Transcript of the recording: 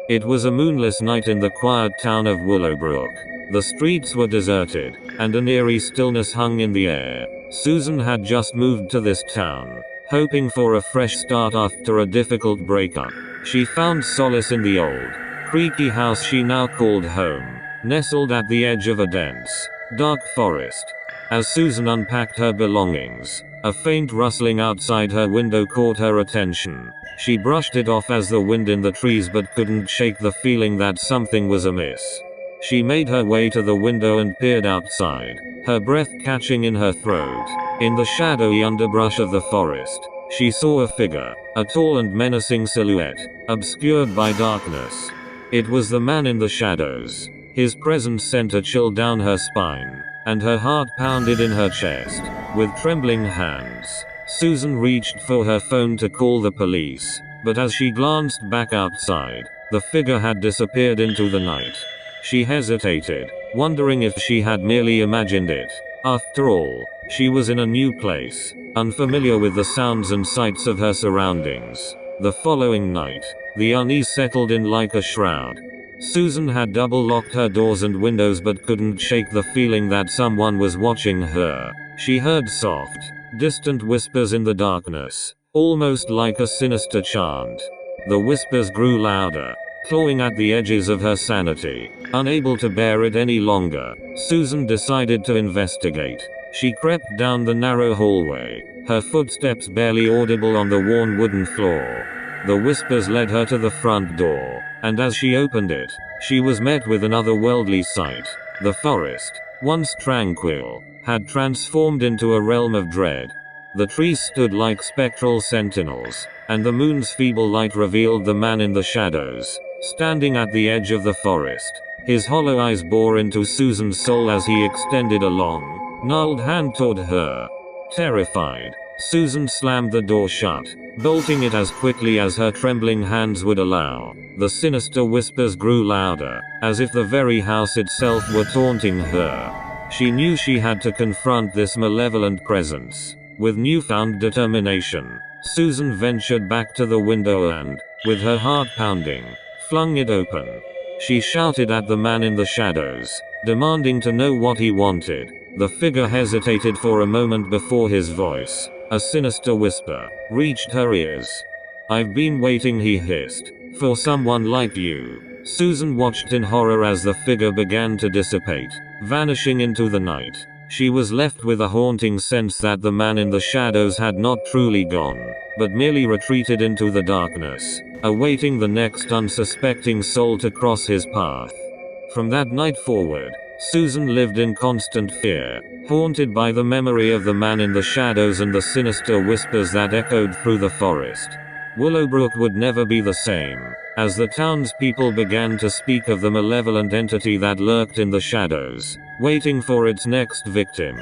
It was a moonless night in the quiet town of Willowbrook. The streets were deserted, and an eerie stillness hung in the air. Susan had just moved to this town, hoping for a fresh start after a difficult breakup. She found solace in the old, creaky house she now called home, nestled at the edge of a dense, dark forest. As Susan unpacked her belongings, a faint rustling outside her window caught her attention. She brushed it off as the wind in the trees but couldn't shake the feeling that something was amiss. She made her way to the window and peered outside, her breath catching in her throat. In the shadowy underbrush of the forest, she saw a figure, a tall and menacing silhouette, obscured by darkness. It was the man in the shadows. His presence sent a chill down her spine, and her heart pounded in her chest. With trembling hands, Susan reached for her phone to call the police, but as she glanced back outside, the figure had disappeared into the night. She hesitated, wondering if she had merely imagined it. After all, she was in a new place, unfamiliar with the sounds and sights of her surroundings. The following night, the unease settled in like a shroud. Susan had double-locked her doors and windows but couldn't shake the feeling that someone was watching her. She heard soft, distant whispers in the darkness, almost like a sinister chant. The whispers grew louder, clawing at the edges of her sanity. Unable to bear it any longer, Susan decided to investigate. She crept down the narrow hallway, her footsteps barely audible on the worn wooden floor. The whispers led her to the front door, and as she opened it, she was met with an otherworldly sight. The forest, once tranquil, had transformed into a realm of dread. The trees stood like spectral sentinels, and the moon's feeble light revealed the man in the shadows, standing at the edge of the forest. His hollow eyes bore into Susan's soul as he extended a long, gnarled hand toward her. Terrified, Susan slammed the door shut, bolting it as quickly as her trembling hands would allow. The sinister whispers grew louder, as if the very house itself were taunting her. She knew she had to confront this malevolent presence. With newfound determination, Susan ventured back to the window and, with her heart pounding, flung it open. She shouted at the man in the shadows, demanding to know what he wanted. The figure hesitated for a moment before his voice, a sinister whisper, reached her ears. "I've been waiting," he hissed, "for someone like you." Susan watched in horror as the figure began to dissipate, vanishing into the night. She was left with a haunting sense that the man in the shadows had not truly gone, but merely retreated into the darkness, awaiting the next unsuspecting soul to cross his path. From that night forward, Susan lived in constant fear, haunted by the memory of the man in the shadows and the sinister whispers that echoed through the forest. Willowbrook would never be the same, as the townspeople began to speak of the malevolent entity that lurked in the shadows, waiting for its next victim.